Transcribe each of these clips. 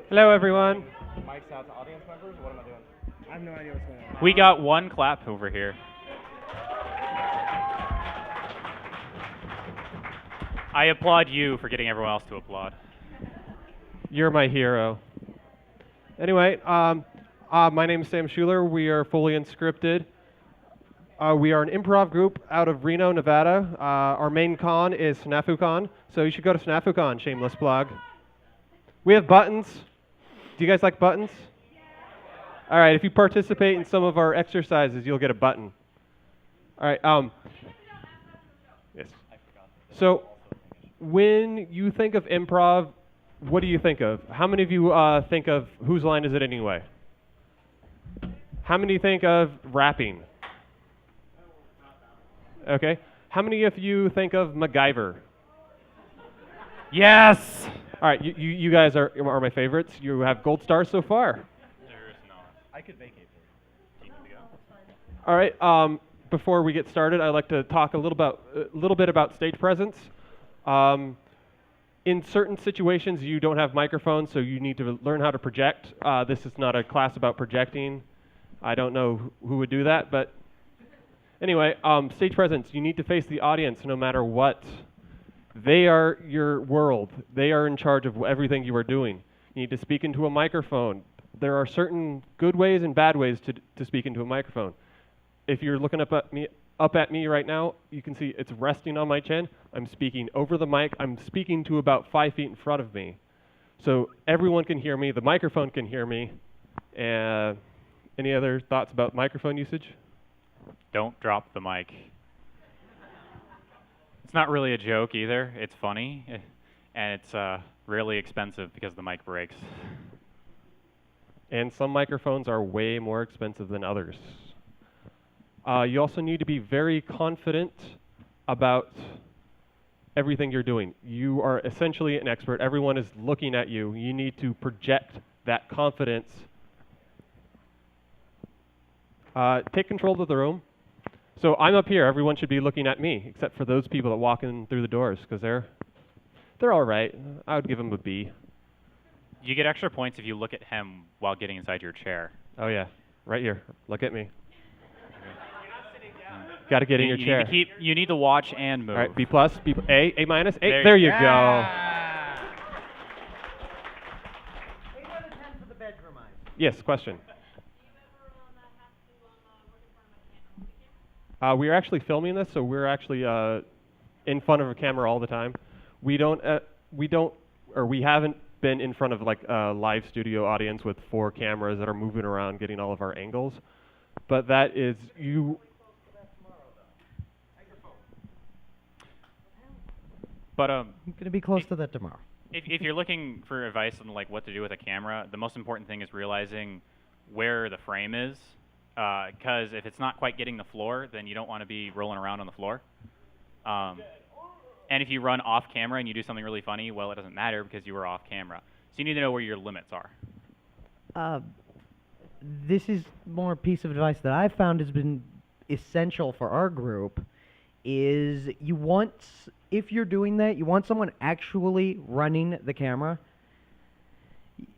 Hello, everyone. Mike's out to audience members? What am I doing? I have no idea what's going on. We got one clap over here. I applaud you for getting everyone else to applaud. You're my hero. Anyway, my name is Sam Schuler. We are fully unscripted. We are an improv group out of Reno, Nevada. Our main con is SnafuCon, so you should go to SnafuCon, shameless plug. We have buttons. Do you guys like buttons? All right, if you participate in some of our exercises, you'll get a button. All right, yes. So when you think of improv, what do you think of? How many of you think of whose line is it anyway? How many think of rapping? Okay. How many of you think of MacGyver? Yes! All right, you guys are my favorites. You have gold stars so far. There is not. I could vacate for you. All right. Before we get started, I'd like to talk a little bit about stage presence. In certain situations, you don't have microphones, so you need to learn how to project. This is not a class about projecting. I don't know who would do that, but anyway, stage presence. You need to face the audience no matter what. They are your world. They are in charge of everything you are doing. You need to speak into a microphone. There are certain good ways and bad ways to speak into a microphone. If you're looking up at me right now, you can see it's resting on my chin. I'm speaking over the mic. I'm speaking to about 5 feet in front of me. So everyone can hear me. The microphone can hear me. Any other thoughts about microphone usage? Don't drop the mic. It's not really a joke either. It's funny, and it's really expensive because the mic breaks. And some microphones are way more expensive than others. You also need to be very confident about everything you're doing. You are essentially an expert. Everyone is looking at you. You need to project that confidence. Take control of the room. So I'm up here. Everyone should be looking at me, except for those people that walk in through the doors, because they're all right. I would give them a B. You get extra points if you look at him while getting inside your chair. Oh yeah, right here. Look at me. Got to get in your chair. You need to watch and move. All right, B plus, A minus, A. There you go. 8 out of 10 for the bedroom eyes. Yes, question. We're actually filming this, so we're actually in front of a camera all the time. We haven't been in front of like a live studio audience with 4 cameras that are moving around, getting all of our angles. But that is you. But I'm gonna be close to that tomorrow. if you're looking for advice on like what to do with a camera, the most important thing is realizing where the frame is. Because if it's not quite getting the floor, then you don't want to be rolling around on the floor. And if you run off camera and you do something really funny, well, it doesn't matter because you were off camera. So you need to know where your limits are. This is more a piece of advice that I've found has been essential for our group. Is if you're doing that, you want someone actually running the camera.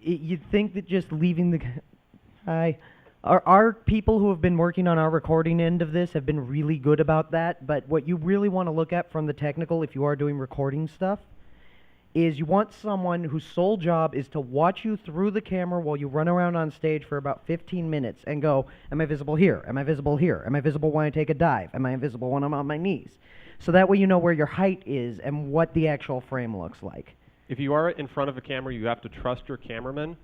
You'd think that just leaving the Our people who have been working on our recording end of this have been really good about that, but what you really want to look at from the technical, if you are doing recording stuff, is you want someone whose sole job is to watch you through the camera while you run around on stage for about 15 minutes and go, am I visible here? Am I visible here? Am I visible when I take a dive? Am I visible when I'm on my knees? So that way you know where your height is and what the actual frame looks like. If you are in front of a camera, you have to trust your cameraman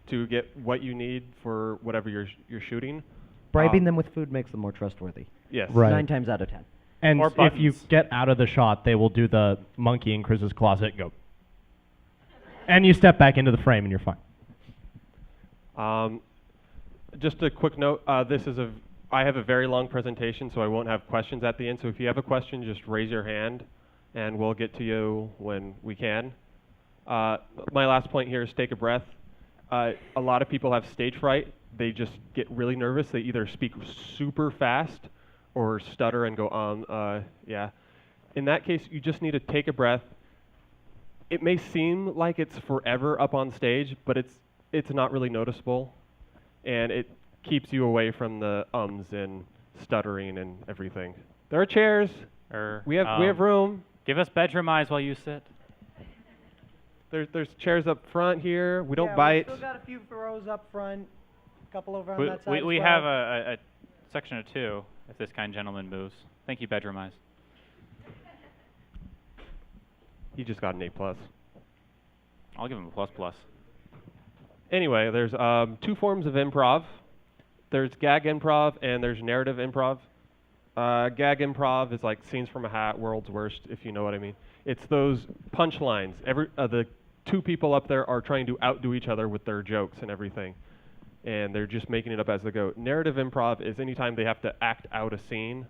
to get what you need for whatever you're shooting. Bribing them with food makes them more trustworthy. Yes. Right. 9 times out of 10. And Or if you buttons. get out of the shot, they will do the monkey in Chris's closet and go. And you step back into the frame and you're fine. Just a quick note, I have a very long presentation, so I won't have questions at the end. So if you have a question, just raise your hand, and we'll get to you when we can. My last point here is take a breath. A lot of people have stage fright. They just get really nervous. They either speak super fast or stutter and go yeah. In that case, you just need to take a breath. It may seem like it's forever up on stage, but it's it's not really noticeable, and it keeps you away from the ums and stuttering and everything. There are chairs. We have room. Give us bedroom eyes while you sit. There's chairs up front here. We don't bite. We still got a few rows up front, a couple over on We, that side we, as we well. have a section of 2 if this kind gentleman moves. Thank you, bedroom eyes. He just got an A+. I'll give him a plus plus. Anyway, there's 2 forms of improv. There's gag improv and there's narrative improv. Gag improv is like scenes from a hat, world's worst, if you know what I mean. It's those punchlines. The 2 people up there are trying to outdo each other with their jokes and everything, and they're just making it up as they go. Narrative improv is anytime they have to act out a scene,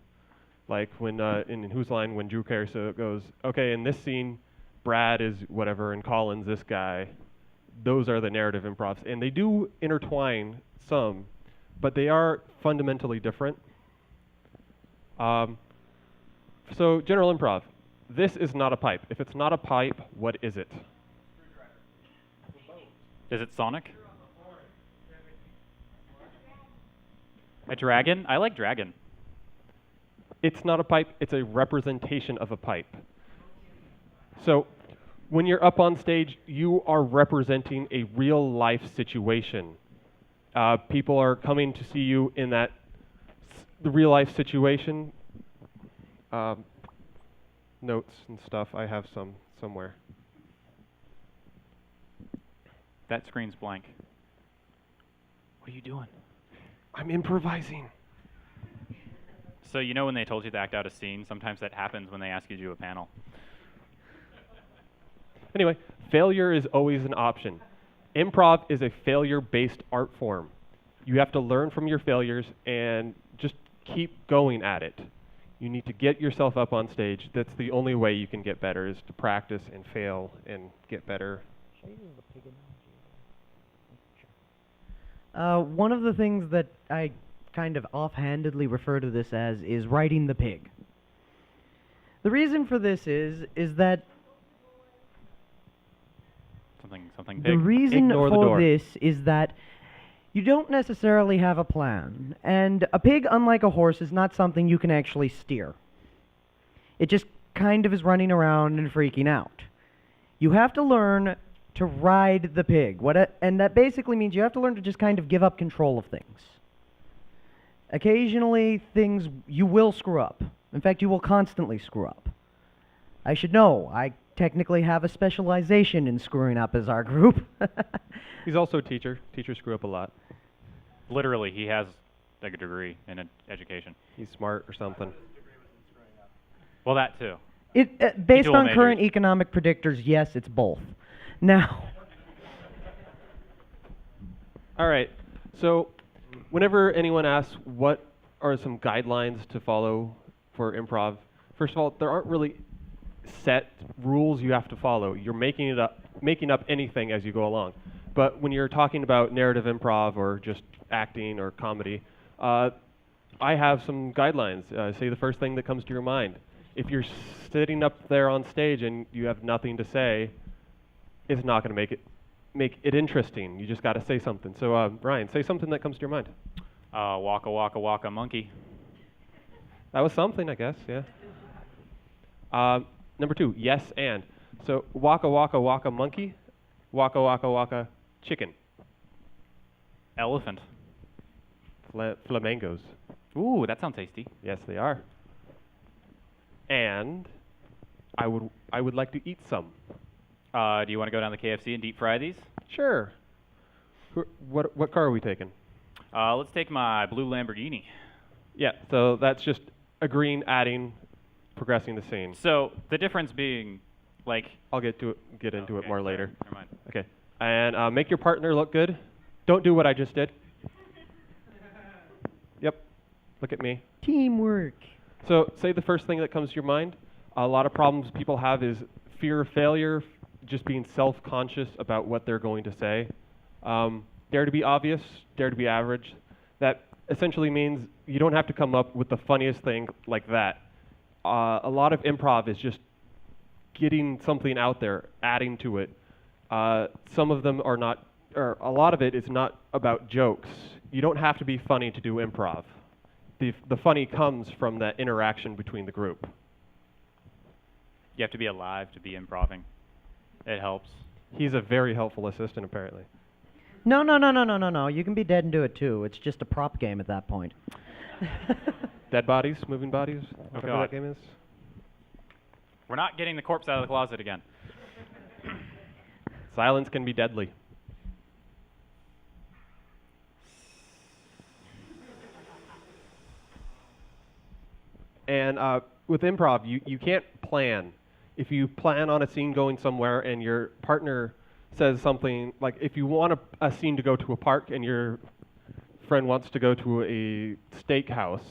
like when in Whose Line when Drew Carey goes, okay, in this scene, Brad is whatever and Colin's this guy. Those are the narrative improvs, and they do intertwine some, but they are fundamentally different. So general improv. This is not a pipe. If it's not a pipe, what is it? Is it Sonic? A dragon? I like dragon. It's not a pipe. It's a representation of a pipe. So when you're up on stage, you are representing a real life situation. People are coming to see you in the real life situation. Notes and stuff. I have some somewhere. That screen's blank. What are you doing? I'm improvising. So you know when they told you to act out a scene, sometimes that happens when they ask you to do a panel. Anyway, failure is always an option. Improv is a failure-based art form. You have to learn from your failures and just keep going at it. You need to get yourself up on stage. That's the only way you can get better, is to practice and fail and get better. One of the things that I kind of offhandedly refer to this as is riding the pig. The reason for this is that Something the big. reason Ignore the for door. this is that you don't necessarily have a plan, and a pig, unlike a horse, is not something you can actually steer. It just kind of is running around and freaking out. You have to learn to ride the pig, and that basically means you have to learn to just kind of give up control of things. Occasionally, you will screw up. In fact, you will constantly screw up. I should know, I technically have a specialization in screwing up as our group. He's also a teacher. Teachers screw up a lot. Literally, he has like a degree in education. He's smart or something. Well, that too. Based dual on majored. current economic predictors, yes, it's both. Now, All right. So whenever anyone asks what are some guidelines to follow for improv, first of all, there aren't really set rules you have to follow. You're making up anything as you go along. But when you're talking about narrative improv or just acting or comedy, I have some guidelines. Say the first thing that comes to your mind. If you're sitting up there on stage and you have nothing to say, it's not going to make it interesting. You just got to say something. So Ryan, say something that comes to your mind. Waka waka waka monkey. That was something, I guess. Yeah. Number 2, yes and. So waka waka waka monkey, waka waka waka chicken. Elephant. Flamingos. Ooh, that sounds tasty. Yes, they are. And I would like to eat some. Do you want to go down to KFC and deep fry these? Sure. What car are we taking? Let's take my blue Lamborghini. Yeah. So that's just agreeing, adding, progressing the scene. So the difference being, like, I'll get into it more sorry, later. Never mind. Okay. And make your partner look good. Don't do what I just did. Yep. Look at me. teamwork. So say the first thing that comes to your mind. A lot of problems people have is fear of failure, just being self-conscious about what they're going to say. Dare to be obvious, dare to be average. That essentially means you don't have to come up with the funniest thing like that. A lot of improv is just getting something out there, adding to it. Some of them are not or a lot of it is not about jokes. You don't have to be funny to do improv. The funny comes from that interaction between the group. You have to be alive to be improving. It helps. He's a very helpful assistant, apparently. No, no, no, no, no, no, no. You can be dead and do it too. It's just a prop game at that point. Dead bodies, moving bodies, whatever God. that game is. We're not getting the corpse out of the closet again. Silence can be deadly. And with improv, you can't plan. If you plan on a scene going somewhere and your partner says something, like if you want a scene to go to a park and your friend wants to go to a steakhouse,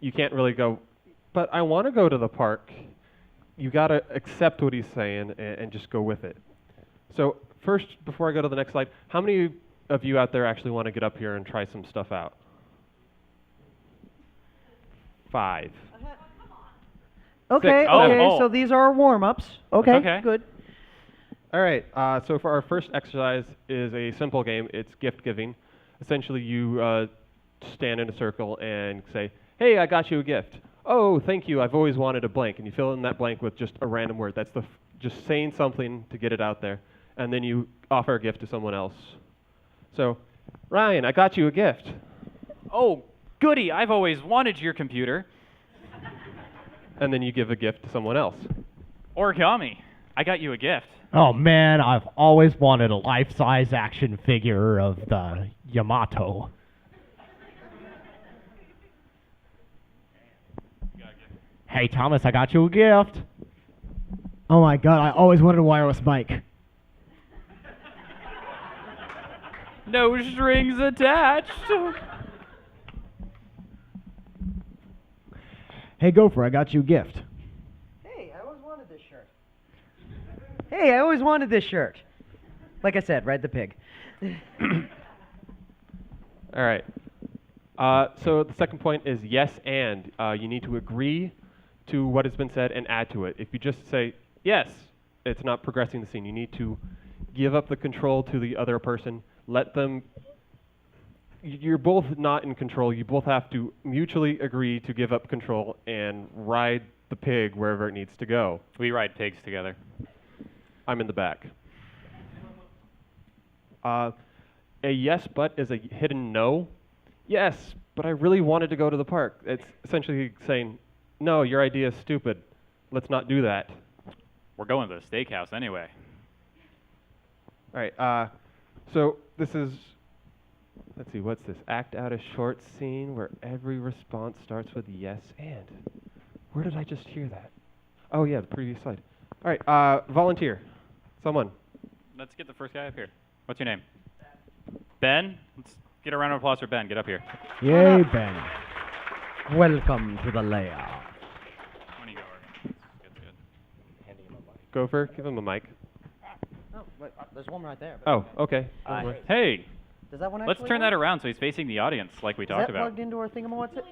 you can't really go, but I want to go to the park. You got to accept what he's saying and just go with it. So first, before I go to the next slide, how many of you out there actually want to get up here and try some stuff out? 5. Okay, Six. okay, Oh. so these are our warm-ups. Okay, Okay. good. All right, so for our first exercise is a simple game. It's gift giving. Essentially, you stand in a circle and say, hey, I got you a gift. Oh, thank you, I've always wanted a blank. And you fill in that blank with just a random word. That's just saying something to get it out there. And then you offer a gift to someone else. So, Ryan, I got you a gift. Oh, goody, I've always wanted your computer. And then you give a gift to someone else. Origami, I got you a gift. Oh man, I've always wanted a life-size action figure of the Yamato. Hey Thomas, I got you a gift. Oh my god, I always wanted a wireless mic. No strings attached. Hey Gopher, I got you a gift. Hey, I always wanted this shirt. Hey, I always wanted this shirt. Like I said, ride the pig. All right. So the second point is yes and. You need to agree to what has been said and add to it. If you just say yes, it's not progressing the scene. You need to give up the control to the other person. Let them. You're both not in control. You both have to mutually agree to give up control and ride the pig wherever it needs to go. We ride pigs together. I'm in the back. A yes but is a hidden no. Yes, but I really wanted to go to the park. It's essentially saying, no, your idea is stupid. Let's not do that. We're going to the steakhouse anyway. All right, so this is, let's see, what's this? Act out a short scene where every response starts with yes and. Where did I just hear that? Oh yeah, the previous slide. All right, volunteer. Someone. Let's get the first guy up here. What's your name? Ben? Let's get a round of applause for Ben. Get up here. Yay, Ben. Welcome to the layout. When you go over. Good, good. Gopher, give him a mic. Oh, wait, there's one right there. Oh, okay. Hey, Does that one let's actually turn that work? around so he's facing the audience like we Is talked that about. plugged into our thingamawhat's it?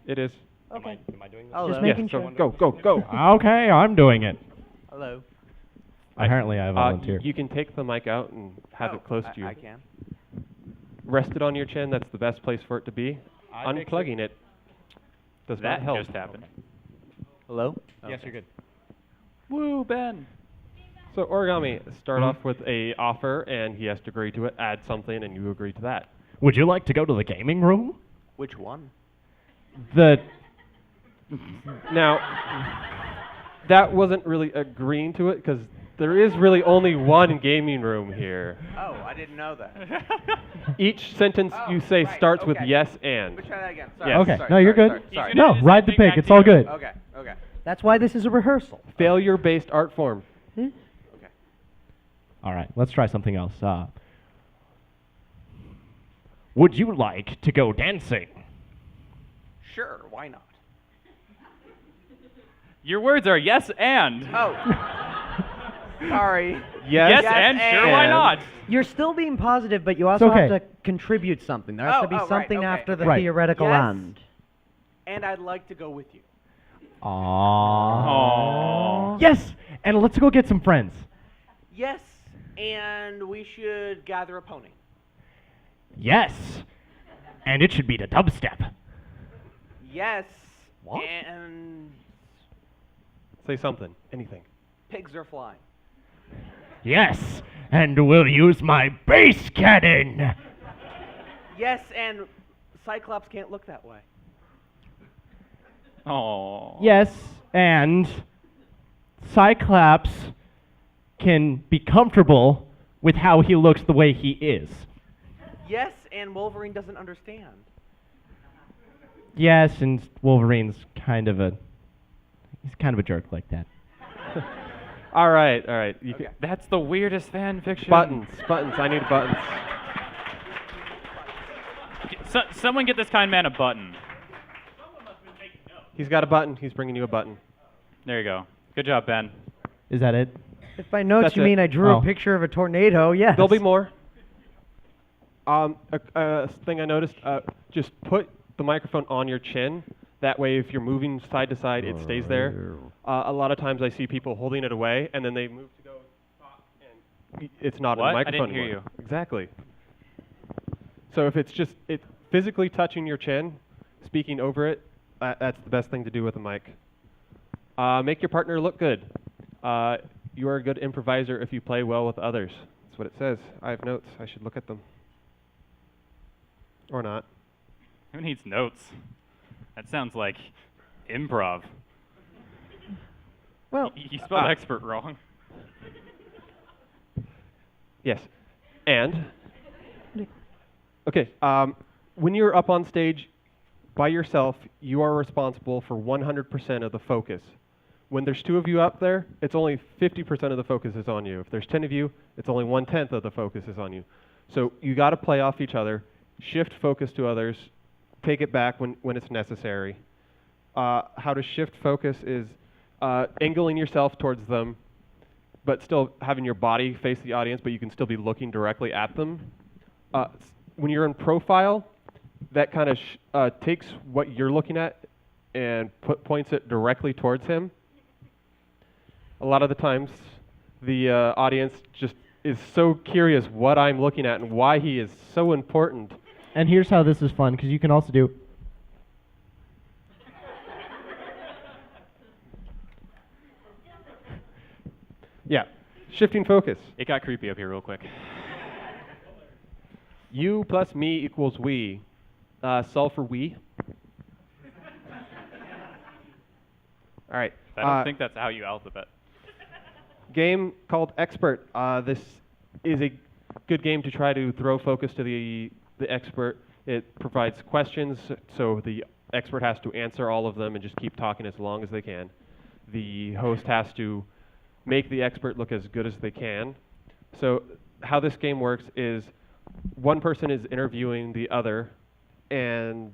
It is. Okay. Am I doing this? Just Yes, making so sure. go. Okay, I'm doing it. Hello. Apparently I volunteer. You can take the mic out and have it close to you. I can. Rest it on your chin. That's the best place for it to be. Unplugging it does That not help. just happened. Hello? Yes, you're good. Woo, Ben. So origami, start off with a offer, and he has to agree to it. Add something, and you agree to that. Would you like to go to the gaming room? Which one? The Now, that wasn't really agreeing to it because there is really only one gaming room here. Oh, I didn't know that. Each sentence you say right, starts with okay. yes and. Let me try that again. Sorry. Yes. Okay, Sorry, no, you're sorry, good. Sorry, sorry. He's gonna No, do ride the something pig. back It's to all you. good. Okay, okay. That's why this is a rehearsal. Failure-based art form. All right, let's try something else. Would you like to go dancing? Sure, why not? Your words are yes and. Oh. Sorry. Yes, Yes and sure, why not? You're still being positive, but you also okay. have to contribute something. There has to be right, something okay, after the Right. theoretical Yes. end. And I'd like to go with you. Aww. Yes, and let's go get some friends. Yes, and we should gather a pony. Yes. And it should be the dubstep. Yes. What? And Say something. Anything. pigs are flying. Yes. And we'll use my bass cannon. Yes, and Cyclops can't look that way. Oh. Yes. And Cyclops can be comfortable with how he looks the way he is. Yes, and Wolverine doesn't understand. Yes, and Wolverine's kind of a jerk like that. All right. You Okay. That's the weirdest fan fiction. buttons. I need buttons. Someone get this kind man a button. He's got a button. He's bringing you a button. There you go. Good job, Ben. Is that it? If by notes That's you it. mean I drew Oh. a picture of a tornado, yes. There'll be more. A thing I noticed, just put the microphone on your chin. That way, if you're moving side to side, it stays there. A lot of times I see people holding it away, and then they move to go talk, and it's not What? in the I microphone didn't hear anymore. Exactly. So if it's just physically touching your chin, speaking over it, that's the best thing to do with a mic. Make your partner look good. You are a good improviser if you play well with others. That's what it says. I have notes. I should look at them. Or not. Who needs notes? That sounds like improv. Well, You spelled expert wrong. Yes. And okay, when you're up on stage by yourself, you are responsible for 100% of the focus. When there's 2 of you up there, it's only 50% of the focus is on you. If there's 10 of you, it's only 1/10 of the focus is on you. So you got to play off each other, shift focus to others, take it back when it's necessary. How to shift focus is angling yourself towards them, but still having your body face the audience, but you can still be looking directly at them. When you're in profile, that kind of takes what you're looking at and points it directly towards him. A lot of the times, the audience just is so curious what I'm looking at and why he is so important. And here's how this is fun, because you can also do. Yeah, shifting focus. It got creepy up here real quick. You plus me equals we. Solve for we. All right. I don't think that's how you alphabet. Game called Expert. This is a good game to try to throw focus to the expert. It provides questions, so the expert has to answer all of them and just keep talking as long as they can. The host has to make the expert look as good as they can. So how this game works is one person is interviewing the other, and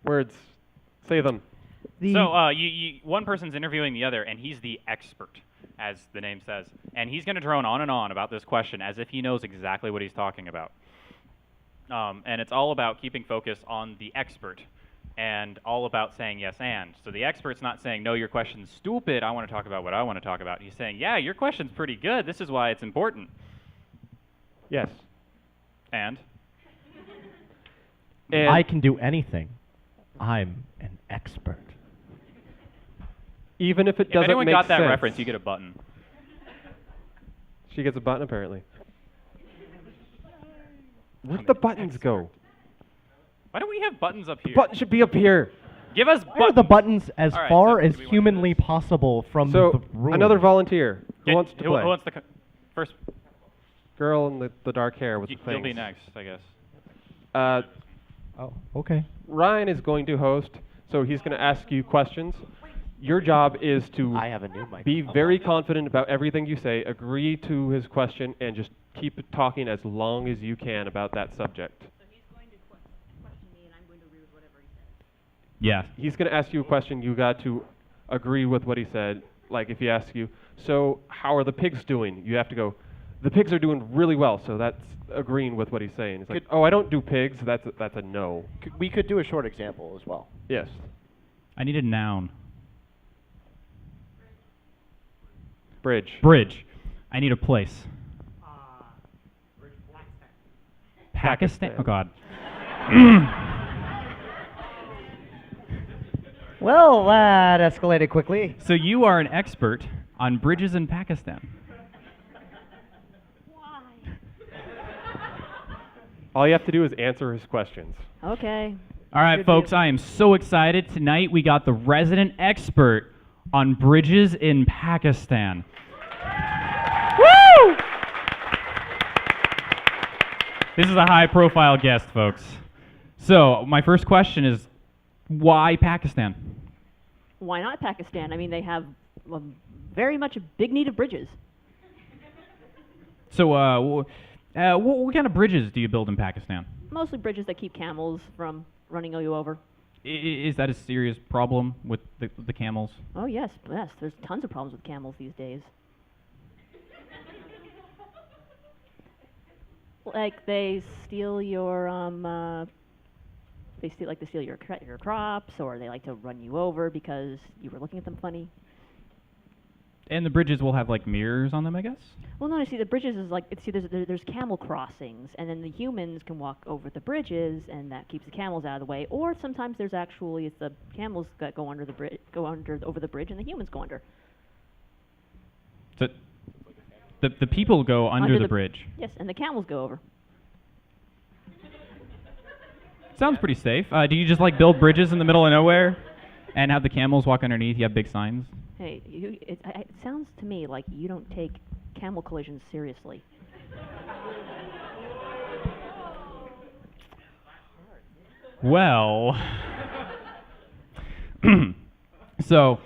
words, say them. So one person's interviewing the other, and he's the expert, as the name says. And he's going to drone on and on about this question as if he knows exactly what he's talking about. And it's all about keeping focus on the expert and all about saying yes and. So the expert's not saying, no, your question's stupid, I want to talk about what I want to talk about. He's saying, yeah, your question's pretty good, this is why it's important. Yes. And? And I can do anything. I'm an expert. even if it If doesn't anyone make got that sense. reference, you get a button. She gets a button, apparently. Where'd the buttons go? Why don't we have buttons up here? Button should be up here. Give us Why are the buttons as All right, far so as do we wanna do humanly this? possible from So, the room? another volunteer. Who Yeah, wants to play? Who wants to first? Girl in the dark hair with the You'll things. be next, I guess. Oh, okay. Ryan is going to host, so he's going to ask you questions. Your job is to I have a new microphone. be very confident about everything you say, agree to his question, and just keep talking as long as you can about that subject. So he's going to question me, and I'm going to agree with whatever he says. Yeah. He's going to ask you a question. You got to agree with what he said. Like if he asks you, so how are the pigs doing? You have to go, the pigs are doing really well. So that's agreeing with what he's saying. It's like, oh, I don't do pigs. That's a no. We could do a short example as well. Yes. I need a noun. Bridge. Bridge. I need a place. Pakistan? Oh God. Well, that escalated quickly. So you are an expert on bridges in Pakistan. All you have to do is answer his questions. Okay. All right, Good folks, deal. I am so excited. Tonight we got the resident expert on bridges in Pakistan. Woo! This is a high-profile guest, folks. So my first question is, why Pakistan? Why not Pakistan? I mean, they have very much a big need of bridges. So what kind of bridges do you build in Pakistan? Mostly bridges that keep camels from running you over. Is that a serious problem with the camels? Oh, yes, yes. There's tons of problems with camels these days. Like they steal your they steal your crops, or they like to run you over because you were looking at them funny. And the bridges will have like mirrors on them, I guess? Well, no, you see, the bridges is like, there's camel crossings, and then the humans can walk over the bridges, and that keeps the camels out of the way. Or sometimes it's the camels that go under the bridge, over the bridge, and the humans go under. So the people go under the bridge. Yes, and the camels go over. Sounds pretty safe. Do you just like build bridges in the middle of nowhere and have the camels walk underneath? You have big signs? Hey, it sounds to me like you don't take camel collisions seriously. Well, so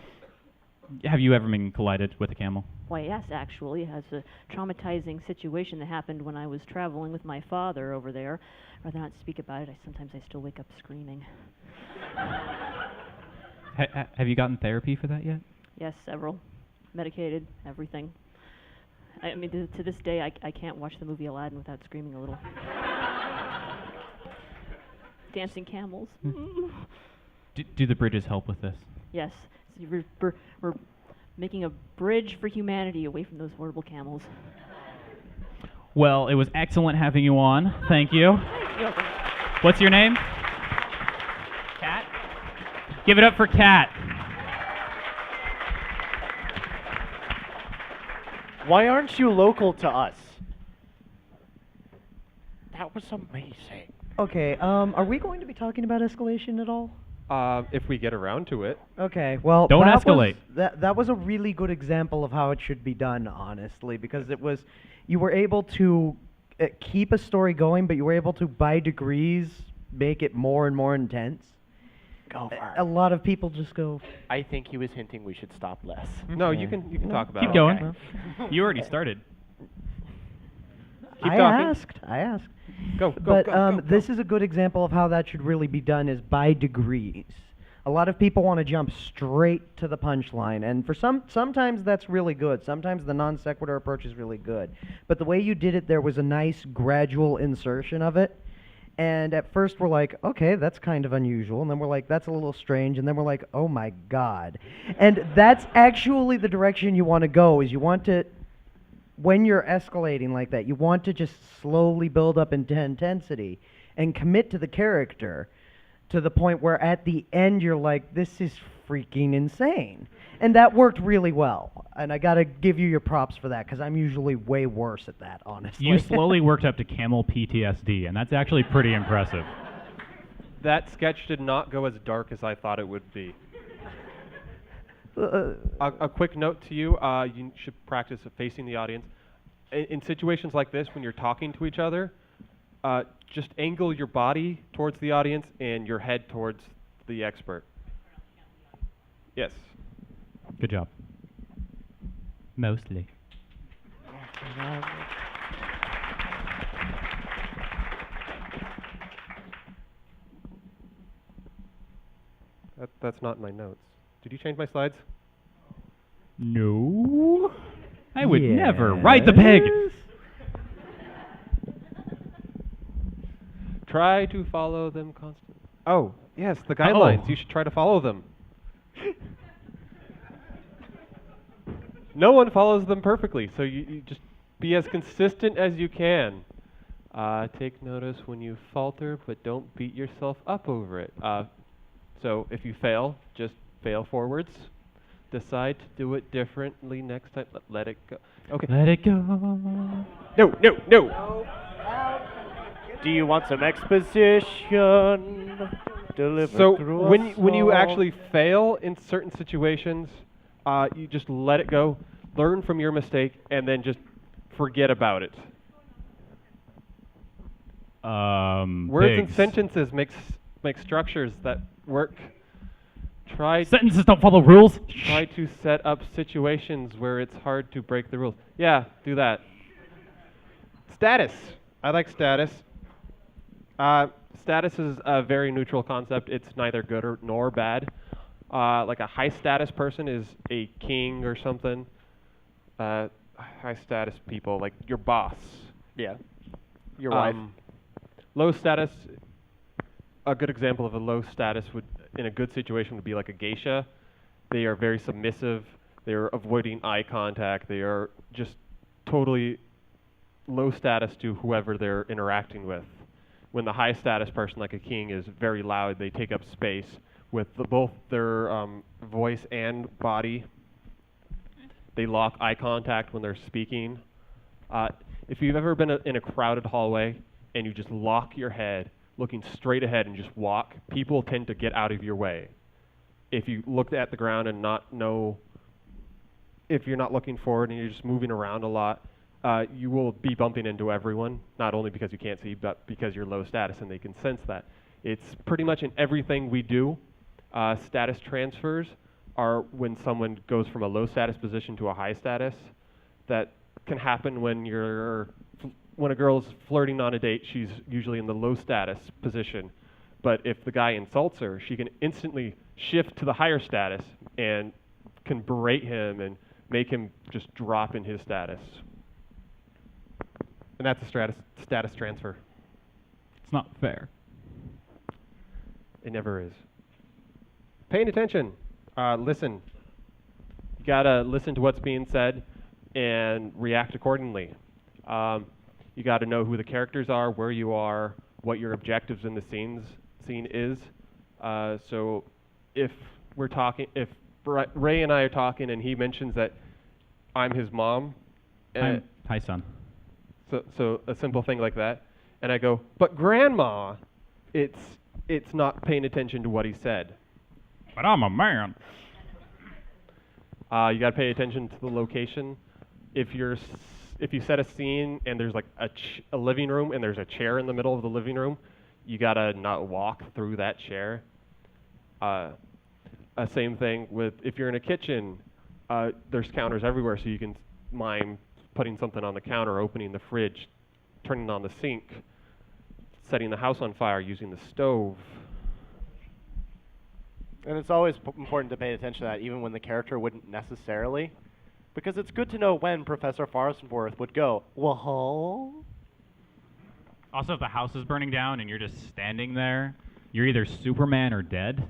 have you ever been collided with a camel? Why, yes, actually. It's a traumatizing situation that happened when I was traveling with my father over there. I'd rather not speak about it. Sometimes I still wake up screaming. Have you gotten therapy for that yet? Yes, several. Medicated, everything. I mean, to this day, I can't watch the movie Aladdin without screaming a little. Dancing camels. Do the bridges help with this? Yes. So we're making a bridge for humanity away from those horrible camels. Well, it was excellent having you on. Thank you. You're welcome. What's your name? Kat? Give it up for Kat. Why aren't you local to us? That was amazing. Okay, are we going to be talking about escalation at all? If we get around to it. Okay, well, Don't that escalate. That was a really good example of how it should be done, honestly, because you were able to keep a story going, but you were able to, by degrees, make it more and more intense. Go for A it. lot of people just go. I think he was hinting we should stop less. No, Okay. you can talk about Keep it. going. Okay. You already started. Keep I talking. asked. Go. This is a good example of how that should really be done, is by degrees. A lot of people want to jump straight to the punchline, and for sometimes that's really good. Sometimes the non sequitur approach is really good. But the way you did it, there was a nice gradual insertion of it. And at first we're like, okay, that's kind of unusual. And then we're like, that's a little strange. And then we're like, oh my God. And that's actually the direction you want to go, is you want to, when you're escalating like that, you want to just slowly build up into intensity and commit to the character to the point where at the end you're like, this is freaking insane. And that worked really well. And I got to give you your props for that, because I'm usually way worse at that, honestly. You slowly worked up to camel PTSD, and that's actually pretty impressive. That sketch did not go as dark as I thought it would be. A quick note to you, you should practice facing the audience. In situations like this, when you're talking to each other, just angle your body towards the audience and your head towards the expert. Yes. Good job. Mostly. That's not in my notes. Did you change my slides? No. I would never ride the pig. Try to follow them constantly. Oh, yes, the guidelines. Oh. You should try to follow them. No one follows them perfectly, so you just be as consistent as you can. Take notice when you falter, but don't beat yourself up over it. So if you fail, just fail forwards. Decide to do it differently next time. Let it go. Okay. Let it go. No, no, no. Do you want some exposition? Delivered So through when you song? actually fail in certain situations, you just let it go, learn from your mistake, and then just forget about it. Words and Pigs. sentences make structures that work. Sentences don't follow rules. Try to set up situations where it's hard to break the rules. Yeah, do that. Status. I like status. Status is a very neutral concept. It's neither good nor bad. Like a high status person is a king or something. High status people, like your boss. Yeah. Your wife. Low status. A good example of a low status would, in a good situation, would be like a geisha. They are very submissive. They are avoiding eye contact. They are just totally low status to whoever they're interacting with. When the high status person, like a king, is very loud, they take up space with both their voice and body. They lock eye contact when they're speaking. If you've ever been in a crowded hallway and you just lock your head, looking straight ahead and just walk, people tend to get out of your way. If you look at the ground and not know, if you're not looking forward and you're just moving around a lot, you will be bumping into everyone, not only because you can't see, but because you're low status and they can sense that. It's pretty much in everything we do. Status transfers are when someone goes from a low status position to a high status. That can happen when when a girl's flirting on a date, she's usually in the low status position. But if the guy insults her, she can instantly shift to the higher status and can berate him and make him just drop in his status. And that's a status transfer. It's not fair. It never is. Paying attention. Listen. You gotta listen to what's being said and react accordingly. You gotta know who the characters are, where you are, what your objectives in the scene is. So if we're talking, if Ray and I are talking and he mentions that I'm his mom, Hi, son. So a simple thing like that, and I go, but grandma, it's not paying attention to what he said. But I'm a man. You got to pay attention to the location. If you set a scene and there's like a living room and there's a chair in the middle of the living room, you got to not walk through that chair. Same thing with if you're in a kitchen, there's counters everywhere, so you can mime putting something on the counter, opening the fridge, turning on the sink, setting the house on fire, using the stove. And it's always important to pay attention to that, even when the character wouldn't necessarily. Because it's good to know when Professor Farnsworth would go, whoa. Also, if the house is burning down and you're just standing there, you're either Superman or dead.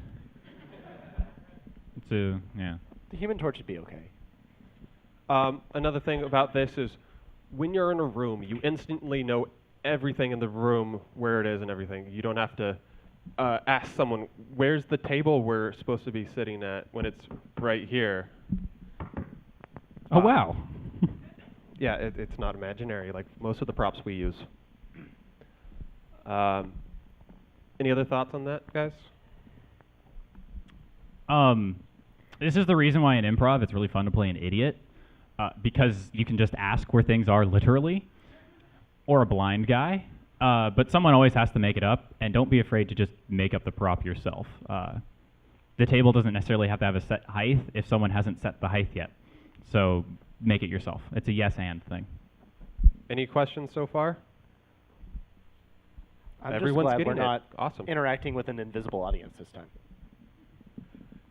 Yeah. The Human Torch would be okay. Another thing about this is when you're in a room, you instantly know everything in the room, where it is and everything. You don't have to ask someone, where's the table we're supposed to be sitting at when it's right here. Oh, wow. Yeah, it's not imaginary like most of the props we use. Any other thoughts on that, guys? This is the reason why in improv it's really fun to play an idiot, because you can just ask where things are literally, or a blind guy. But someone always has to make it up, and don't be afraid to just make up the prop yourself. The table doesn't necessarily have to have a set height if someone hasn't set the height yet. So make it yourself. It's a yes and thing. Any questions so far? I'm Everyone's just glad we're getting it. not Awesome. interacting with an invisible audience this time.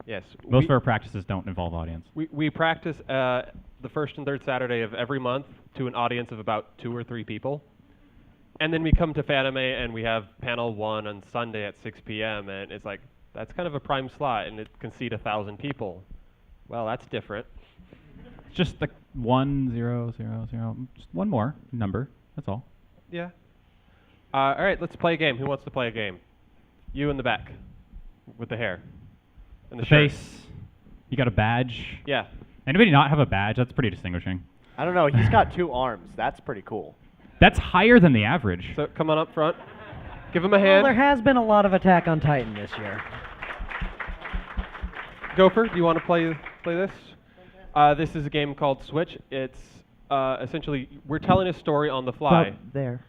Yes. Most of our practices don't involve audience. We practice the first and third Saturday of every month to an audience of about 2 or 3 people. And then we come to Fanime and we have panel 1 on Sunday at 6 p.m. And it's like, that's kind of a prime slot and it can seat 1,000 people. Well, that's different. It's just like 1, 0, 0, 0. Just one more number. That's all. Yeah. All right, let's play a game. Who wants to play a game? You in the back, with the hair and the shirt. Face. You got a badge. Yeah. Anybody not have a badge? That's pretty distinguishing. I don't know. He's got 2 arms. That's pretty cool. That's higher than the average. So come on up front. Give him a Well, hand. there has been a lot of Attack on Titan this year. Gopher, do you want to play this? This is a game called Switch. It's essentially we're telling a story on the fly. About there.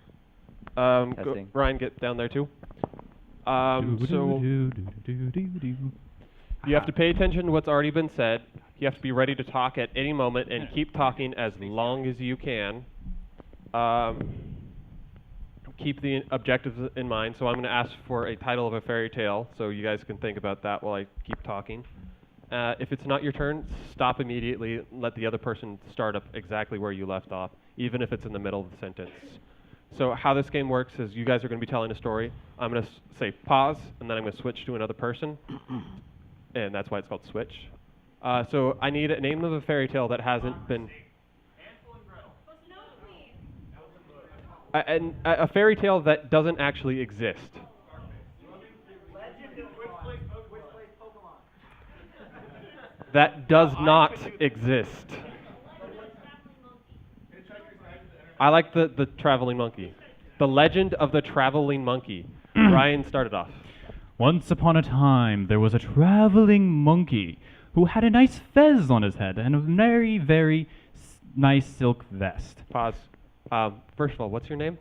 Testing. Ryan, get down there too. So you have to pay attention to what's already been said. You have to be ready to talk at any moment and keep talking as long as you can. Keep the objectives in mind. So I'm going to ask for a title of a fairy tale, so you guys can think about that while I keep talking. If it's not your turn, stop immediately. Let the other person start up exactly where you left off, even if it's in the middle of the sentence. So how this game works is you guys are going to be telling a story. I'm going to say pause, and then I'm going to switch to another person. And that's why it's called Switch. So I need a name of a fairy tale that hasn't been... a fairy tale that doesn't actually exist. That does not exist. I like the traveling monkey. The Legend of the Traveling Monkey. Ryan started off. Once upon a time, there was a traveling monkey who had a nice fez on his head and a very, very nice silk vest. Pause. First of all, what's your name?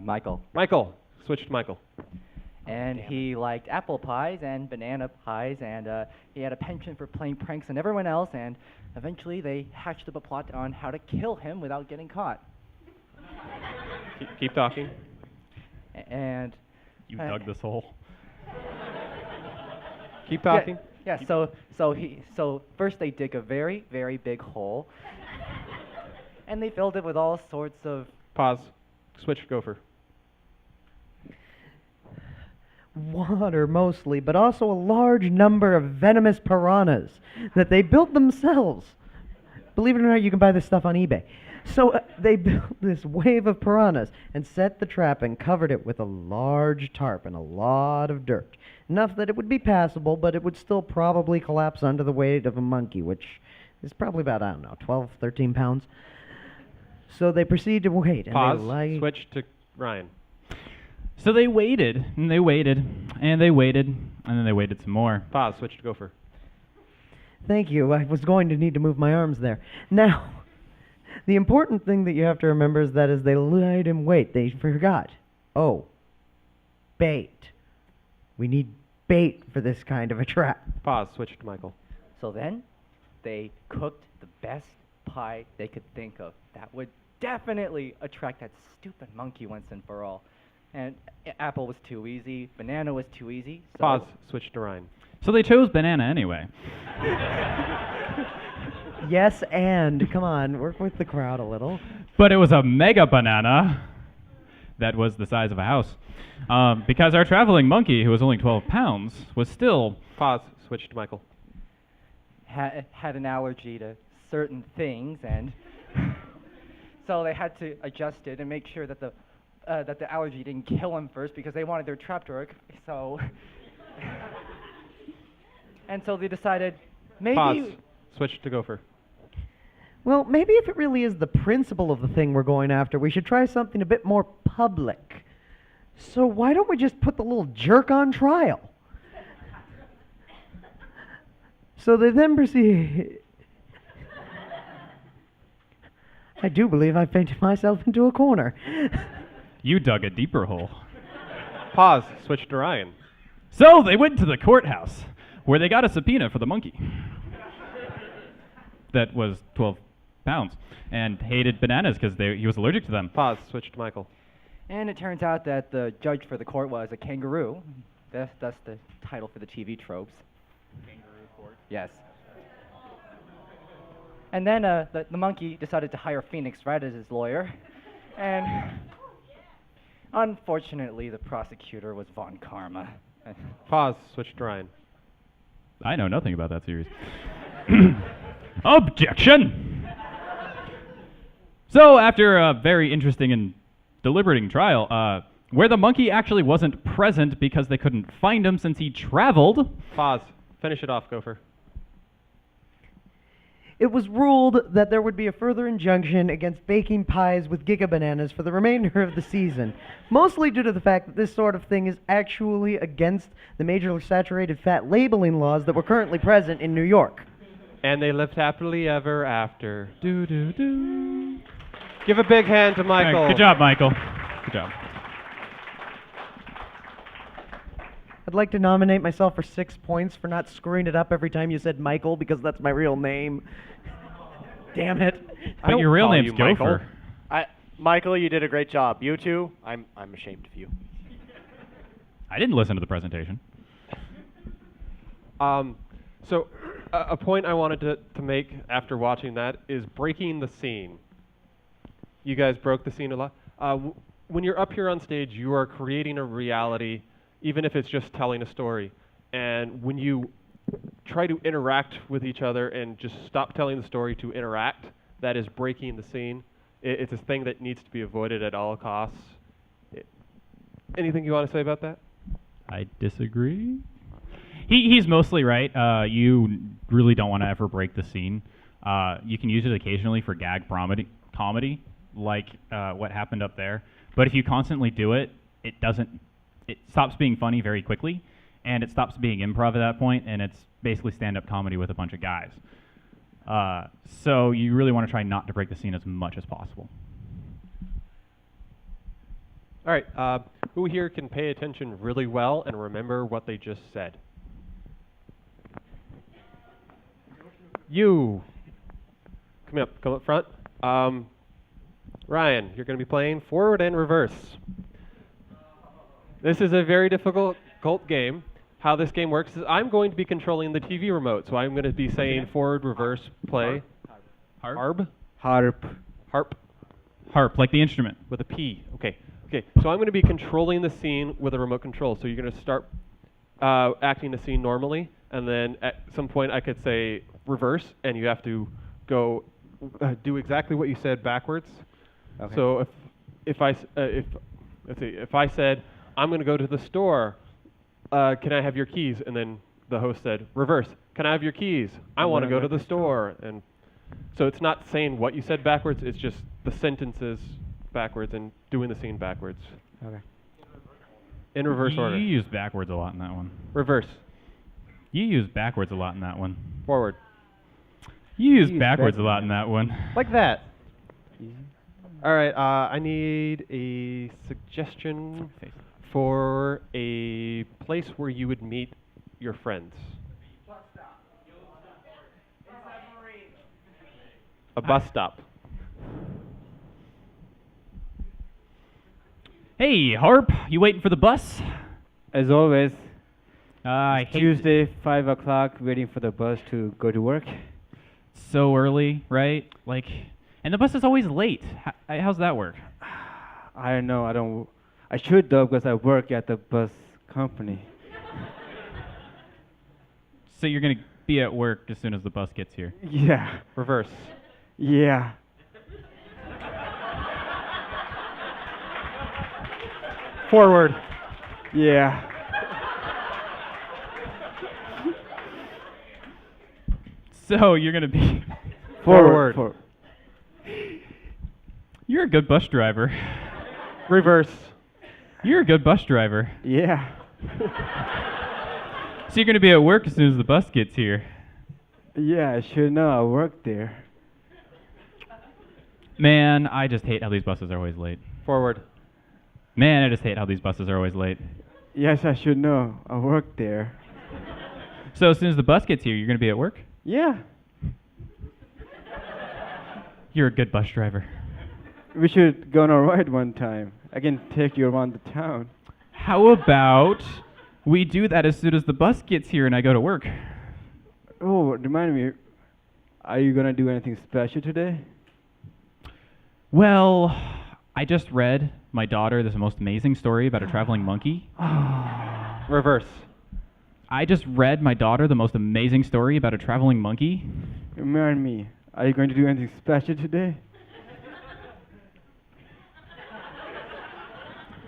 Michael. Michael. Switch to Michael. And he liked apple pies and banana pies, and he had a penchant for playing pranks on everyone else, and eventually they hatched up a plot on how to kill him without getting caught. Keep talking. And You dug this hole. Keep talking. Yeah, so first they dig a very, very big hole, and they filled it with all sorts of... Pause. Switch to Gopher. Water mostly, but also a large number of venomous piranhas that they built themselves. Believe it or not, you can buy this stuff on eBay. So they built this wave of piranhas and set the trap and covered it with a large tarp and a lot of dirt. Enough that it would be passable, but it would still probably collapse under the weight of a monkey, which is probably about, I don't know, 12, 13 pounds. So they proceed to wait. And Pause. they Switch to Ryan. So they waited, and they waited, and they waited, and then they waited some more. Pause. Switch to Gopher. Thank you. I was going to need to move my arms there. Now, the important thing that you have to remember is that as they lied in wait, they forgot. Oh, bait. We need bait for this kind of a trap. Pause. Switch to Michael. So then they cooked the best pie they could think of that would definitely attract that stupid monkey once and for all. And apple was too easy, banana was too easy. So Pause. Switch to Ryan. So they chose banana anyway. Yes, and come on, work with the crowd a little. But it was a mega banana that was the size of a house. Because our traveling monkey, who was only 12 pounds, was still... Pause. Switch to Michael. had an allergy to certain things, and so they had to adjust it and make sure that the allergy didn't kill him first, because they wanted their trap to work. So and so they decided maybe... Pause. Switch to Gopher. Well, maybe if it really is the principle of the thing we're going after, we should try something a bit more public. So why don't we just put the little jerk on trial? So they then proceed... I do believe I painted myself into a corner. You dug a deeper hole. Pause. Switch to Ryan. So they went to the courthouse, where they got a subpoena for the monkey. That was 12 pounds, and hated bananas because he was allergic to them. Pause. Switch to Michael. And it turns out that the judge for the court was a kangaroo. That's the title for the TV tropes. Kangaroo court? Yes. And then the monkey decided to hire Phoenix Wright as his lawyer. And unfortunately, the prosecutor was Von Karma. Pause. Switch to Ryan. I know nothing about that series. Objection! So after a very interesting and deliberating trial, where the monkey actually wasn't present because they couldn't find him since he traveled. Pause. Finish it off, Gopher. It was ruled that there would be a further injunction against baking pies with Giga Bananas for the remainder of the season, mostly due to the fact that this sort of thing is actually against the major saturated fat labeling laws that were currently present in New York. And they lived happily ever after. Do do do. Give a big hand to Michael. Good job, Michael. Good job. I'd like to nominate myself for 6 points for not screwing it up every time you said Michael, because that's my real name. Damn it. But your real call name's you Michael. Gopher. Michael, you did a great job. You two, I'm ashamed of you. I didn't listen to the presentation. So a point I wanted to make after watching that is breaking the scene. You guys broke the scene a lot. When you're up here on stage, you are creating a reality, even if it's just telling a story. And when you try to interact with each other and just stop telling the story to interact, that is breaking the scene. It's a thing that needs to be avoided at all costs. Anything you want to say about that? I disagree. He's mostly right. You really don't want to ever break the scene. You can use it occasionally for gag comedy, like what happened up there. But if you constantly do it, it stops being funny very quickly, and it stops being improv at that point, and it's basically stand-up comedy with a bunch of guys. So you really want to try not to break the scene as much as possible. All right. Who here can pay attention really well and remember what they just said? You. Come up front. Ryan, you're going to be playing forward and reverse. This is a very difficult game. How this game works is I'm going to be controlling the TV remote, so I'm going to be saying forward, reverse, play. Harp? Harp, like the instrument. With a P. Okay. So I'm going to be controlling the scene with a remote control. So you're going to start acting the scene normally, and then at some point I could say reverse, and you have to go do exactly what you said backwards. Okay. So if I said I'm going to go to the store, can I have your keys? And then the host said reverse. Can I have your keys? I want to go to the store. And so it's not saying what you said backwards. It's just the sentences backwards and doing the scene backwards. Okay. In reverse order. You use backwards a lot in that one. Reverse. You use backwards a lot in that one. Forward. You use backwards a lot in that one. Like that. All right. I need a suggestion for a place where you would meet your friends. A bus stop. Hey, Harp, you waiting for the bus? As always, I hate Tuesday, 5 o'clock, waiting for the bus to go to work. so early, right? And the bus is always late. How's that work? I don't know. I should though, because I work at the bus company. So you're gonna be at work as soon as the bus gets here. Yeah. Reverse. Yeah. Forward. Yeah. So you're gonna be Forward. You're a good bus driver. Reverse. You're a good bus driver. Yeah. So you're gonna be at work as soon as the bus gets here. Yeah, I should know. I work there. Man, I just hate how these buses are always late. Forward. Man, I just hate how these buses are always late. Yes, I should know. I work there. So as soon as the bus gets here, you're gonna be at work? Yeah. You're a good bus driver. We should go on a ride one time. I can take you around the town. How about we do that as soon as the bus gets here and I go to work? Oh, remind me, are you gonna do anything special today? Well, I just read my daughter this most amazing story about a traveling monkey. Reverse. I just read my daughter the most amazing story about a traveling monkey. Remind me, are you going to do anything special today?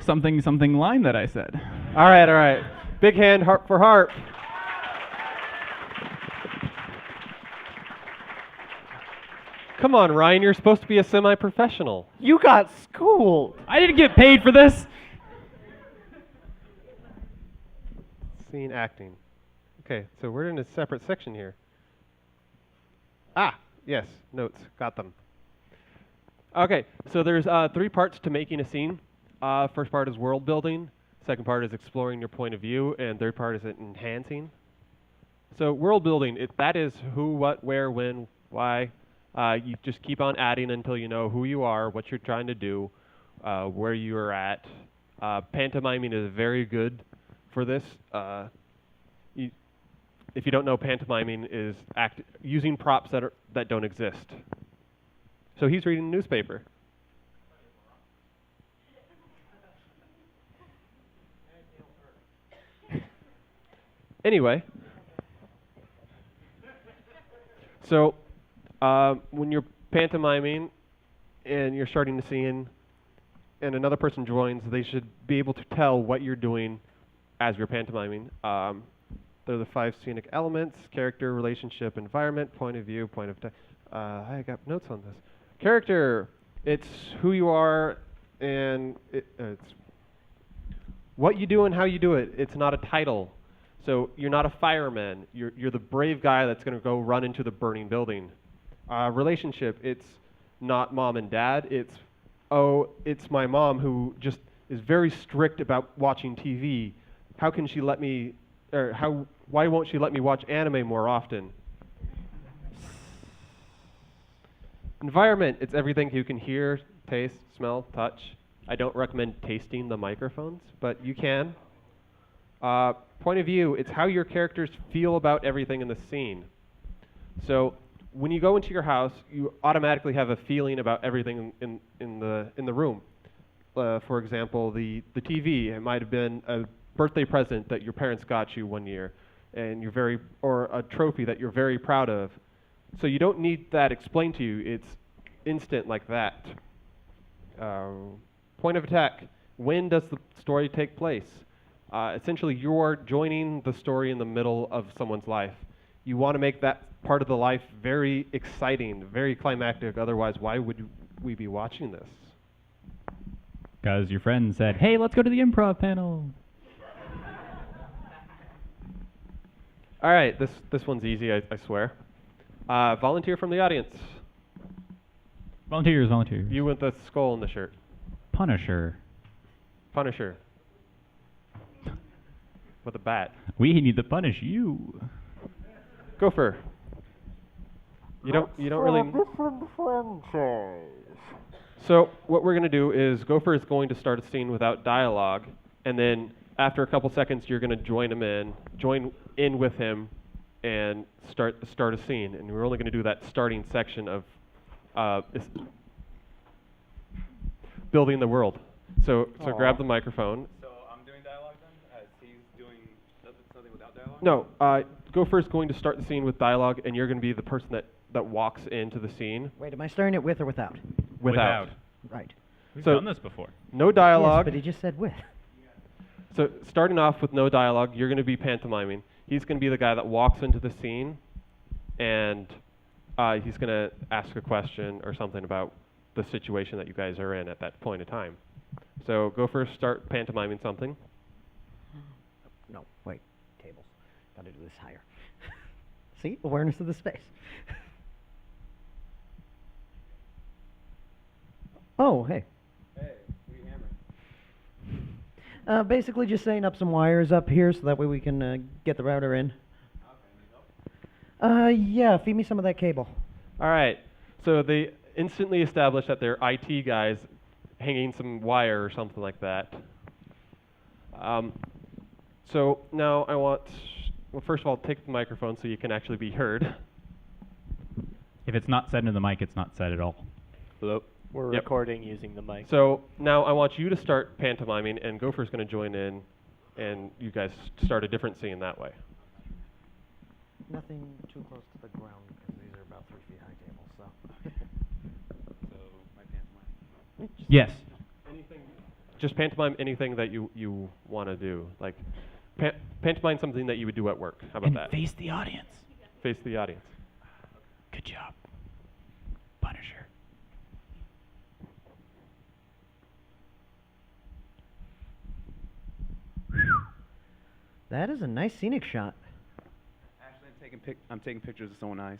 something something line that I said. All right. Big hand, harp for harp. Come on, Ryan, you're supposed to be a semi-professional. You got schooled. I didn't get paid for this. Scene acting. Okay, so we're in a separate section here. Ah, yes, notes, got them. Okay, so there's 3 parts to making a scene. First part is world building. Second part is exploring your point of view, and third part is enhancing. So world building, that is who, what, where, when, why. You just keep on adding until you know who you are, what you're trying to do, where you are at. Pantomiming is very good for this. If you don't know, pantomiming is using props that don't exist. So he's reading the newspaper. Anyway, so when you're pantomiming and you're starting the scene and another person joins, they should be able to tell what you're doing as you're pantomiming. They're the 5 scenic elements: character, relationship, environment, point of view, point of time. I got notes on this. Character, it's who you are and it's what you do and how you do it. It's not a title. So you're not a fireman. You're the brave guy that's going to go run into the burning building. Relationship, it's not mom and dad. It's my mom who just is very strict about watching TV. How can she let me, why won't she let me watch anime more often? Environment, it's everything you can hear, taste, smell, touch. I don't recommend tasting the microphones, but you can. Point of view, it's how your characters feel about everything in the scene. So when you go into your house, you automatically have a feeling about everything in the room. For example, the TV, it might have been a birthday present that your parents got you one year, and or a trophy that you're very proud of. So you don't need that explained to you. It's instant like that. Point of attack, when does the story take place? Essentially, you're joining the story in the middle of someone's life. You want to make that part of the life very exciting, very climactic. Otherwise, why would we be watching this? Because your friend said, hey, let's go to the improv panel. All right, this one's easy, I swear. Volunteer from the audience. Volunteers. You with the skull in the shirt. Punisher. With a bat. We need to punish you. Gopher. You don't really. So what we're going to do is Gopher is going to start a scene without dialogue, and then after a couple seconds, you're going to join in with him, and start a scene. And we're only going to do that starting section of building the world. So grab the microphone. So I'm doing dialogue then, as he's doing something without dialogue? No, Gopher's going to start the scene with dialogue, and you're going to be the person that walks into the scene. Wait, am I starting it with or without? Without. Right. We've So done this before. No dialogue. Yes, but he just said with. So starting off with no dialogue, you're going to be pantomiming. He's going to be the guy that walks into the scene, and he's going to ask a question or something about the situation that you guys are in at that point in time. So go first, start pantomiming something. No, wait. Tables. Got to do this higher. See? Awareness of the space. Oh, hey. Hey, what are you hammering? Basically just setting up some wires up here so that way we can get the router in. Yeah, feed me some of that cable. All right. So they instantly establish that they're IT guys hanging some wire or something like that. So now I want, well, first of all, take the microphone so you can actually be heard. If it's not said into the mic, it's not said at all. Hello. We're Yep. recording using the mic. So now I want you to start pantomiming, and Gopher's going to join in, and you guys start a different scene that way. Nothing too close to the ground because these are about 3 feet high tables, so. So my pantomime. Yes. just pantomime anything that you want to do. Like, pantomime something that you would do at work. How about And that? face the audience. Face the audience. Good job. Punisher. That is a nice scenic shot. Actually, I'm taking pictures of someone's eyes.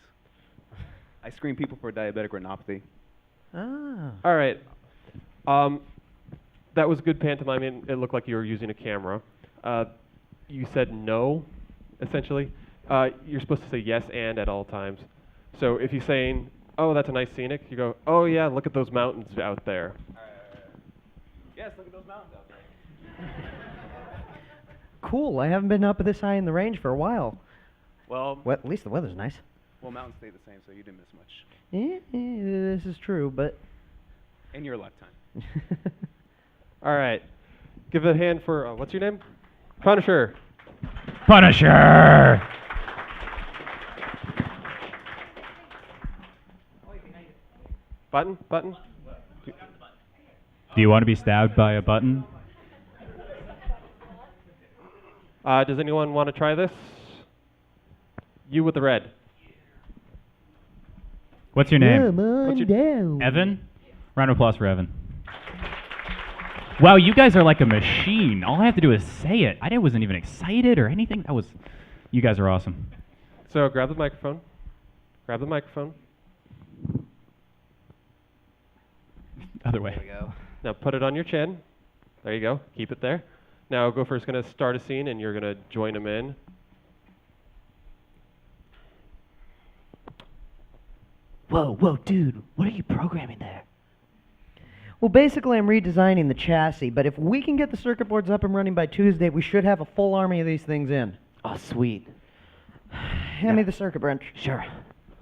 I screen people for diabetic retinopathy. Ah. All right. That was good pantomime. It looked like you were using a camera. You said no, essentially. You're supposed to say yes and at all times. So if you're saying, oh, that's a nice scenic, you go, oh, yeah, look at those mountains out there. Yes, look at those mountains out there. Cool. I haven't been up this high in the range for a while. Well, At least the weather's nice. well, mountains stay the same, so you didn't miss much. This is true, but... In your lifetime. All right. Give it a hand for, what's your name? Punisher. Punisher! Button? Button? Do you want to be stabbed by a button? Does anyone want to try this? You with the red. What's your name? Come on down. Evan? Round of applause for Evan. Wow, you guys are like a machine. All I have to do is say it. I wasn't even excited or anything. You guys are awesome. So grab the microphone. Grab the microphone. Other way. There we go. Now put it on your chin. There you go. Keep it there. Now Gopher's going to start a scene and you're going to join him in. Whoa, dude, what are you programming there? Well, basically, I'm redesigning the chassis, but if we can get the circuit boards up and running by Tuesday, we should have a full army of these things in. Oh, sweet. Hand me the circuit wrench. Sure.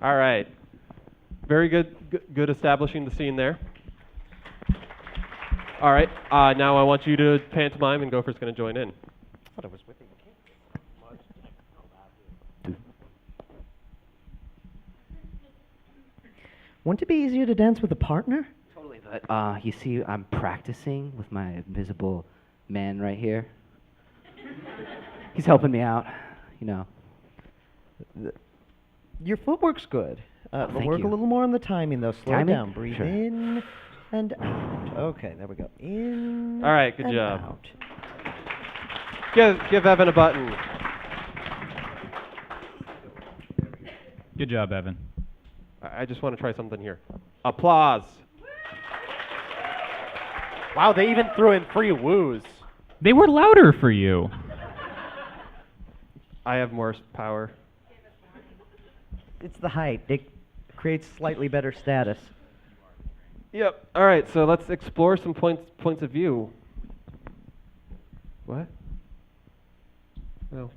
All right. Very good. Good establishing the scene there. All right. Now I want you to pantomime, and Gopher's going to join in. I thought I was whipping the Wouldn't it be easier to dance with a partner? Totally, but you see, I'm practicing with my invisible man right here. He's helping me out, you know. Your footwork's good. Thank Work you. a little more on the timing, though. Slow Timing? down. Breathe Sure. in and out. Okay, there we go. In. All right, good and job. Out. Give Evan a button. Good job, Evan. I just want to try something here. Applause. Wow, they even threw in free woos. They were louder for you. I have more power. It's the height. It creates slightly better status. Yep. All right, so let's explore some points of view. What? No.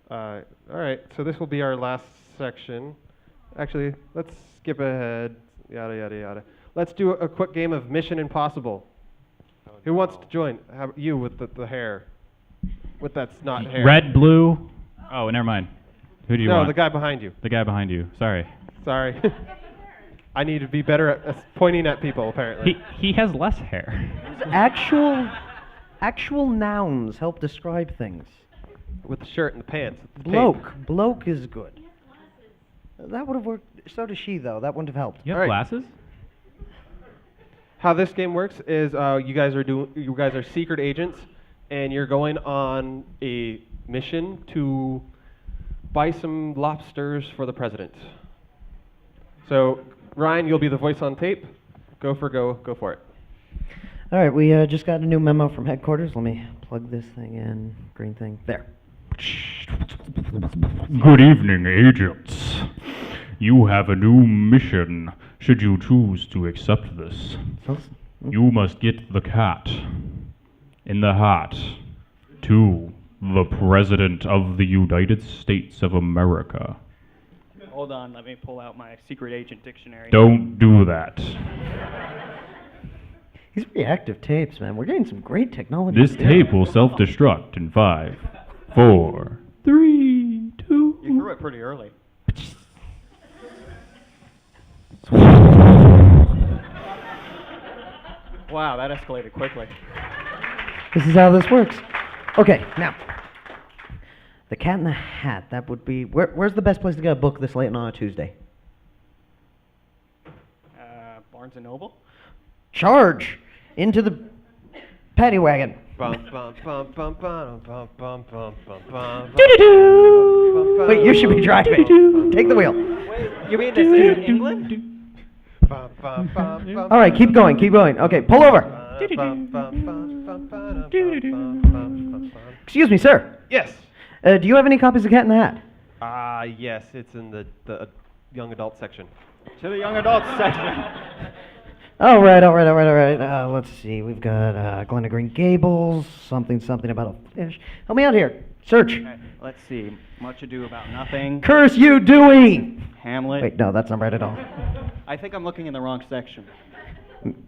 All right, so this will be our last section. Actually, let's skip ahead. Yada, yada, yada. Let's do a quick game of Mission Impossible. Who wants to join? You with the hair. With that's not hair. Red, blue. Oh, never mind. Who do you want? No, the guy behind you. The guy behind you. Sorry. Sorry. I need to be better at pointing at people, apparently. He has less hair. Actual nouns help describe things. With the shirt and the pants. The Bloke. tape. Bloke is good. That would have worked. So does she, though. That wouldn't have helped. You have glasses? How this game works is you guys are secret agents, and you're going on a mission to buy some lobsters for the president. So Ryan, you'll be the voice on tape. Go for it. All right, we just got a new memo from headquarters. Let me plug this thing in. Green thing. There. Good evening, agents. You have a new mission. Should you choose to accept this, you must get the cat in the hat to the President of the United States of America. Hold on, let me pull out my secret agent dictionary. Don't do that. These reactive tapes, man. We're getting some great technology. This tape will self-destruct in 5, 4, 3, 2. You threw it pretty early. Wow, that escalated quickly. This is how this works. Okay, now. The Cat in the Hat, that would be... Where's the best place to get a book this late on a Tuesday? Barnes & Noble? Charge! Into the paddy wagon. Wait, you should be driving. Take the wheel. Wait, you mean this is in England? All right, keep going, keep going. Okay, pull over. Excuse me, sir. Yes. Do you have any copies of Cat in the Hat? Yes, it's in the young adult section. To the young adults section. All right. Let's see. We've got Glenna Green Gables, something about a fish. Help me out here. Search. Okay, let's see. Much Ado About Nothing. Curse you, Dewey! Hamlet. Wait, no, that's not right at all. I think I'm looking in the wrong section.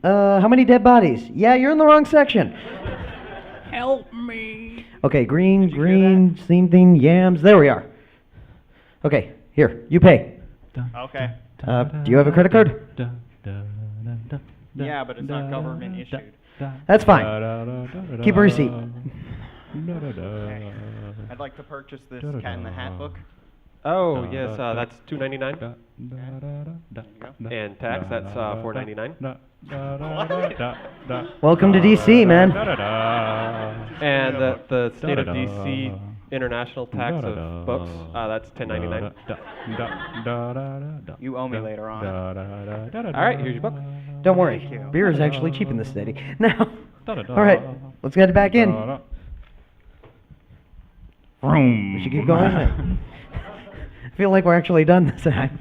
How many dead bodies? Yeah, you're in the wrong section. Help me. Okay, green, same thing, yams. There we are. Okay, here, you pay. Okay. Do you have a credit card? Yeah, but it's not government issued. That's fine. Keep a receipt. Okay. I'd like to purchase this Cat in the Hat book. Oh yes, that's $2.99. And tax, that's $4.99. Welcome to DC, man. And the state of DC international tax of books, that's $10.99. You owe me later on. All right, here's your book. Don't worry, beer is actually cheap in this city. Now, all right, let's get it back in. We should keep going. I feel like we're actually done this time.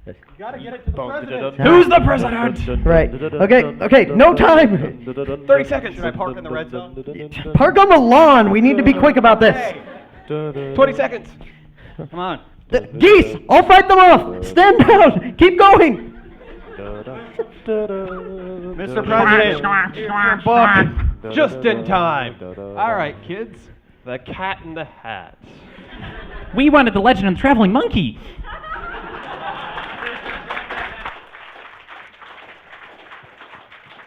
You gotta get it to the president. Who's the president? Right. Okay, no time. 30 seconds. Should I park in the red zone? Park on the lawn. We need to be quick about this. 20 seconds. Come on. Geese, I'll fight them off. Stand down. Keep going. Mr. President, here's your book. Just in time. All right, kids. The Cat in the Hat. We wanted the Legend of the Traveling Monkey.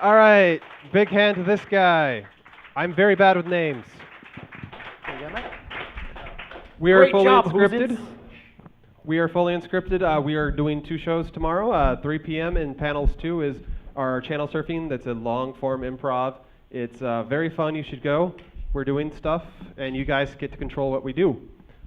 All right, big hand to this guy. I'm very bad with names. We are fully unscripted. We are fully unscripted. We are doing 2 shows tomorrow. 3 p.m. in panels 2 is our channel surfing. That's a long form improv. It's very fun. You should go. We're doing stuff, and you guys get to control what we do.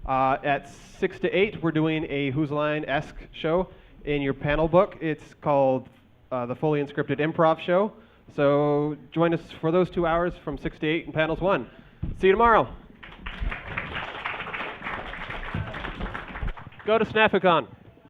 At 6 to 8, we're doing a Who's Line-esque show. In your panel book, it's called the Fully Unscripted Improv Show. So join us for those 2 hours from 6 to 8 in panels 1. See you tomorrow. Go to Snaficon.